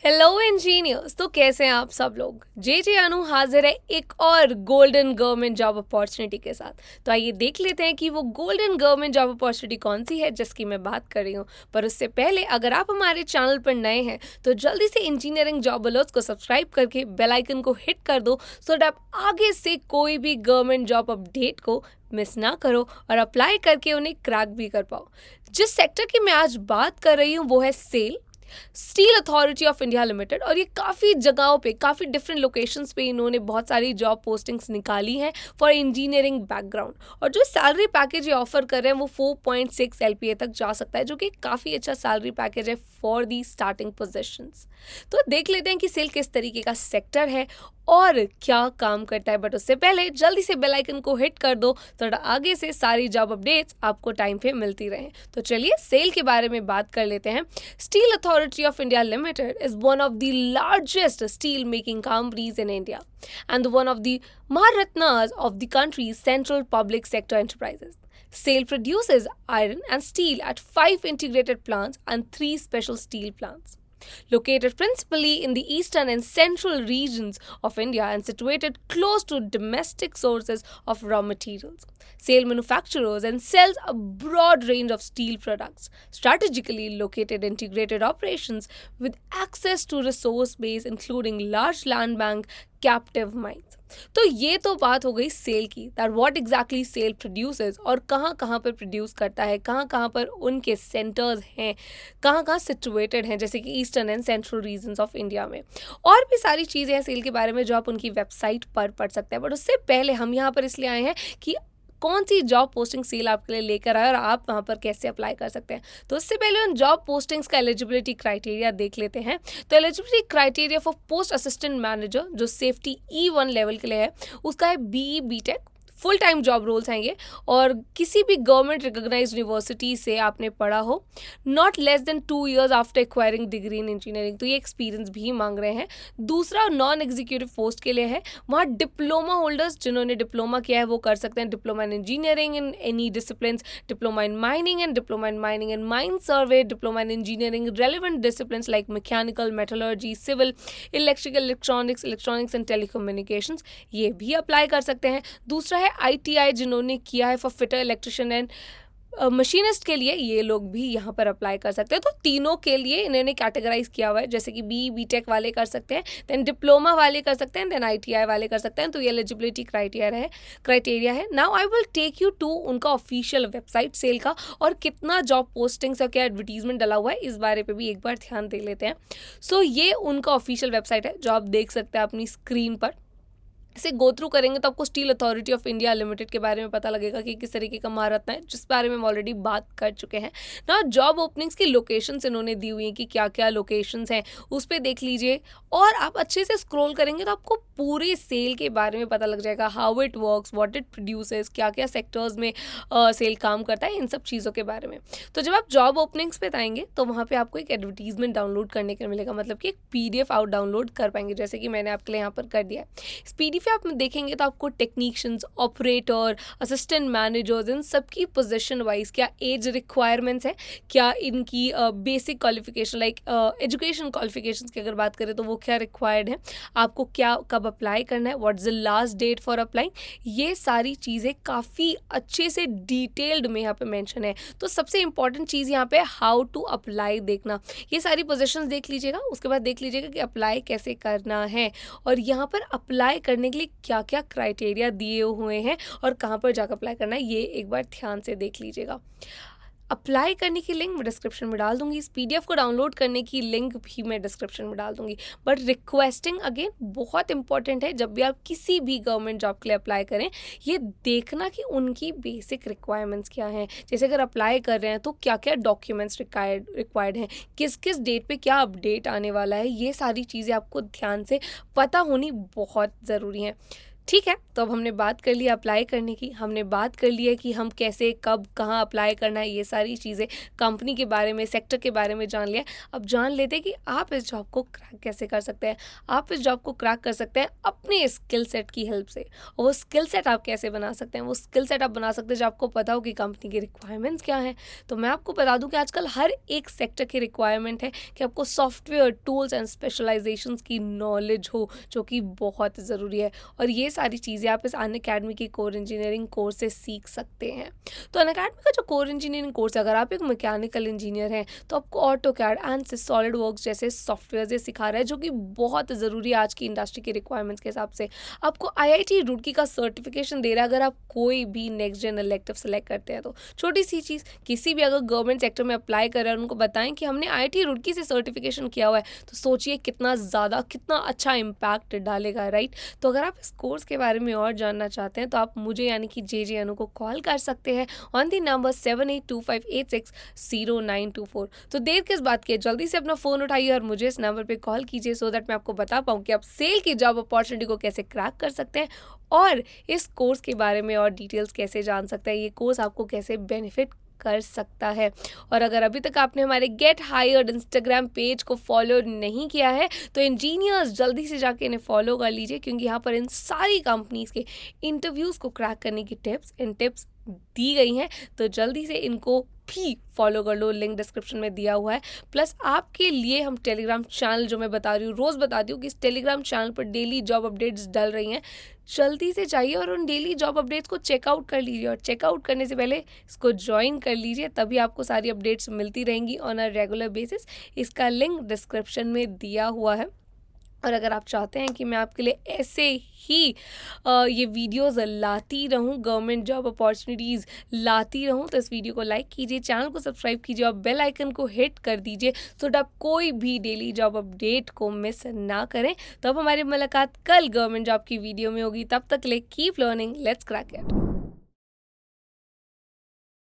Hello engineers. तो कैसे हैं आप सब लोग। जे अनु हाजिर है एक और गोल्डन गवर्नमेंट जॉब अपॉर्चुनिटी के साथ। तो आइए देख लेते हैं कि वो गोल्डन गवर्नमेंट जॉब अपॉर्चुनिटी कौन सी है जिसकी मैं बात कर रही हूँ। पर उससे पहले अगर आप हमारे चैनल पर नए हैं तो जल्दी से इंजीनियरिंग जॉब अलर्ट्स को सब्सक्राइब करके बेल आइकन को हिट कर दो, सो दैट आप आगे से कोई भी गवर्नमेंट जॉब अपडेट को मिस ना करो और अप्लाई करके उन्हें क्रैक भी कर पाओ। जिस सेक्टर की मैं आज बात कर रही हूँ वो है SAIL, steel authority of India limited. और ये काफ़ी जगहों पे, काफ़ी डिफरेंट लोकेशंस पे इन्होंने बहुत सारी जॉब पोस्टिंग्स निकाली हैं फॉर इंजीनियरिंग बैकग्राउंड। और जो सैलरी पैकेज ये ऑफर कर रहे हैं वो 4.6 LPA तक जा सकता है, जो कि काफ़ी अच्छा सैलरी पैकेज है फॉर दी स्टार्टिंग पोजीशंस। तो देख लेते हैं कि सेल किस तरीके का सेक्टर है और क्या काम करता है। बट उससे पहले जल्दी से बेल आइकन को हिट कर दो, थोड़ा आगे से सारी जॉब अपडेट्स आपको टाइम पे मिलती रहें। तो चलिए सेल के बारे में बात कर लेते हैं। Steel Authority of India Limited is one of the largest steel making companies in India and one of the Maharatnas of the country's central public sector enterprises. SAIL produces iron and steel at 5 integrated plants and 3 special steel plants. Located principally in the eastern and central regions of India and situated close to domestic sources of raw materials, SAIL manufactures and sells a broad range of steel products, strategically located integrated operations with access to resource base including large land bank, captive mines. तो ये तो बात हो गई SAIL की, that what exactly SAIL produces और कहाँ कहाँ पर प्रोड्यूस करता है, कहाँ कहाँ पर उनके सेंटर्स हैं, कहाँ कहाँ सिचुएटेड हैं, जैसे कि eastern and central regions of India में। और भी सारी चीज़ें हैं सेल के बारे में जो आप उनकी वेबसाइट पर पढ़ सकते हैं। बट उससे पहले हम यहाँ पर इसलिए आए हैं कि कौन सी जॉब पोस्टिंग सेल आपके लिए लेकर आए और आप वहाँ पर कैसे अप्लाई कर सकते हैं। तो उससे पहले उन जॉब पोस्टिंग्स का एलिजिबिलिटी क्राइटेरिया देख लेते हैं। तो eligibility criteria for post assistant manager जो सेफ्टी E1 लेवल के लिए है, उसका है BE BTech। Full time job roles हैं ये, और किसी भी गवर्नमेंट रिकॉग्नाइज्ड यूनिवर्सिटी से आपने पढ़ा हो, not less than 2 years after acquiring degree in engineering. तो ये एक्सपीरियंस भी मांग रहे हैं। दूसरा नॉन एग्जीक्यूटिव पोस्ट के लिए है, वहाँ डिप्लोमा होल्डर्स जिन्होंने डिप्लोमा किया है वो कर सकते हैं। Diploma in engineering in any discipline, diploma in mining and diploma in mining and mine survey, diploma in engineering relevant discipline like mechanical, metallurgy, civil, electrical, electronics and telecommunications, ये भी apply कर सकते हैं। दूसरा है ITI जिन्होंने किया है for fitter, electrician and machinist के लिए, ये लोग भी यहाँ पर अप्लाई कर सकते हैं। तो तीनों के लिए इन्होंने कैटेगराइज किया हुआ है, जैसे कि BE BTech वाले कर सकते हैं, देन डिप्लोमा वाले कर सकते हैं, देन ITI वाले कर सकते हैं। तो ये एलिजिबिलिटी क्राइटेरिया है। Now I will take you to उनका ऑफिशियल वेबसाइट सेल का, और कितना जॉब पोस्टिंग्स और क्या एडवर्टीजमेंट डला हुआ है इस बारे पे भी एक बार ध्यान दे लेते हैं। सो ये उनका ऑफिशियल वेबसाइट है जो आप देख सकते हैं अपनी स्क्रीन पर। इसे गो थ्रू करेंगे तो आपको steel authority of India limited के बारे में पता लगेगा कि किस तरीके का महारत्न है, जिस बारे में हम ऑलरेडी बात कर चुके हैं ना। जॉब ओपनिंग्स की लोकेशंस इन्होंने दी हुई हैं कि क्या क्या लोकेशंस हैं, उस पर देख लीजिए। और आप अच्छे से स्क्रॉल करेंगे तो आपको पूरे सेल के बारे में पता लग जाएगा, how it works, what it produces, क्या क्या सेक्टर्स में सेल काम करता है, इन सब चीज़ों के बारे में। तो जब आप जॉब ओपनिंग्स पे आएंगे तो वहाँ पे आपको एक एडवर्टीजमेंट डाउनलोड करने को मिलेगा, मतलब कि एक PDF आप डाउनलोड कर पाएंगे, जैसे कि मैंने आपके लिए यहाँ पर कर दिया है। इस PDF आप देखेंगे तो आपको टेक्नीशियंस, ऑपरेटर, असिस्टेंट मैनेजर्स, इन सबकी पोजीशन वाइज क्या एज रिक्वायरमेंट्स है, क्या इनकी basic qualification like education qualifications की अगर बात करें तो वो क्या रिक्वायर्ड है, आपको क्या कब अप्लाई करना है, what is the last date for applying, ये सारी चीज़ें काफ़ी अच्छे से डिटेल्ड में यहाँ पे मेंशन है। तो सबसे इंपॉर्टेंट चीज़ यहाँ पे हाउ टू अप्लाई देखना, ये सारी पोजीशंस देख लीजिएगा। उसके बाद देख लीजिएगा कि अप्लाई कैसे करना है, और यहाँ पर अप्लाई करने के लिए क्या क्या क्राइटेरिया दिए हुए हैं और कहाँ पर जाकर अप्लाई करना है, ये एक बार ध्यान से देख लीजिएगा। अप्लाई करने की लिंक मैं डिस्क्रिप्शन में डाल दूंगी, इस PDF को डाउनलोड करने की लिंक भी मैं डिस्क्रिप्शन में डाल दूंगी। बट रिक्वेस्टिंग अगेन बहुत इंपॉर्टेंट है, जब भी आप किसी भी गवर्नमेंट जॉब के लिए अप्लाई करें, ये देखना कि उनकी बेसिक रिक्वायरमेंट्स क्या हैं। जैसे अगर अप्लाई कर रहे हैं तो क्या क्या डॉक्यूमेंट्स रिक्वायर्ड हैं, किस किस डेट पे क्या अपडेट आने वाला है, ये सारी चीज़ें आपको ध्यान से पता होनी बहुत ज़रूरी है। ठीक है, तो अब हमने बात कर ली अप्लाई करने की, हमने बात कर लिया कि हम कैसे, कब, कहाँ अप्लाई करना है, ये सारी चीज़ें, कंपनी के बारे में, सेक्टर के बारे में जान लिया। अब जान लेते हैं कि आप इस जॉब को क्रैक कैसे कर सकते हैं। आप इस जॉब को क्रैक कर सकते हैं अपने स्किल सेट की हेल्प से। और वो स्किल सेट आप कैसे बना सकते हैं? वो स्किल सेट आप बना सकते हैं जब आपको पता हो कि कंपनी की रिक्वायरमेंट्स क्या हैं। तो मैं आपको बता दूँ कि आजकल हर एक सेक्टर की रिक्वायरमेंट है कि आपको सॉफ्टवेयर, टूल्स एंड स्पेशलाइजेशंस की नॉलेज हो, जो कि बहुत ज़रूरी है। और ये सारी चीज़ें आप इस अनअकैडमी के कोर इंजीनियरिंग कोर्स से सीख सकते हैं। तो अनअकैडमी का जो कोर इंजीनियरिंग कोर्स है, अगर आप एक मैकेनिकल इंजीनियर हैं तो आपको ऑटोकैड, एनसिस, सॉलिड वर्क्स जैसे सॉफ्टवेयर ये सिखा रहा है, जो कि बहुत ज़रूरी है आज की इंडस्ट्री की रिक्वायरमेंट्स के हिसाब से। आपको आईआईटी रुड़की का सर्टिफिकेशन दे रहा है अगर आप कोई भी नेक्स्ट जेन इलेक्टिव सेलेक्ट करते हैं तो। छोटी सी चीज़, किसी भी अगर गवर्नमेंट सेक्टर में अप्लाई कर रहे हैं, उनको बताएं कि हमने आईआईटी रुड़की से सर्टिफिकेशन किया हुआ है, तो सोचिए कितना ज़्यादा, कितना अच्छा इम्पैक्ट डालेगा, राइट। तो अगर आप इस कोर्स के बारे में और जानना चाहते हैं तो आप मुझे यानी कि जे अनु को कॉल कर सकते हैं ऑन दी नंबर 7825860924। तो देर किस बात की है, जल्दी से अपना फ़ोन उठाइए और मुझे इस नंबर पे कॉल कीजिए, सो दैट मैं आपको बता पाऊँ कि आप सेल की जॉब अपॉर्चुनिटी को कैसे क्रैक कर सकते हैं और इस कोर्स के बारे में और डिटेल्स कैसे जान सकते हैं, ये कोर्स आपको कैसे बेनिफिट कर सकता है। और अगर अभी तक आपने हमारे गेट हायर्ड इंस्टाग्राम पेज को फॉलो नहीं किया है तो इंजीनियर्स जल्दी से जाके इन्हें फॉलो कर लीजिए, क्योंकि यहाँ पर इन सारी कंपनीज के इंटरव्यूज़ को क्रैक करने की टिप्स दी गई हैं। तो जल्दी से इनको भी फॉलो कर लो, लिंक डिस्क्रिप्शन में दिया हुआ है। प्लस आपके लिए हम टेलीग्राम चैनल, जो मैं बता रही हूँ, रोज़ बताती हूँ कि इस टेलीग्राम चैनल पर डेली जॉब अपडेट्स डल रही हैं। जल्दी से जाइए और उन डेली जॉब अपडेट्स को चेकआउट कर लीजिए, और चेकआउट करने से पहले इसको ज्वाइन कर लीजिए, तभी आपको सारी अपडेट्स मिलती रहेंगी ऑन अ रेगुलर बेसिस। इसका लिंक डिस्क्रिप्शन में दिया हुआ है। और अगर आप चाहते हैं कि मैं आपके लिए ऐसे ही ये वीडियोस लाती रहूं, गवर्नमेंट जॉब अपॉर्चुनिटीज़ लाती रहूं, तो इस वीडियो को लाइक कीजिए, चैनल को सब्सक्राइब कीजिए और बेल आइकन को हिट कर दीजिए, सो दैट आप कोई भी डेली जॉब अपडेट को मिस ना करें। तो अब हमारी मुलाकात कल गवर्नमेंट जॉब की वीडियो में होगी। तब तक ले keep learning, let's crack it.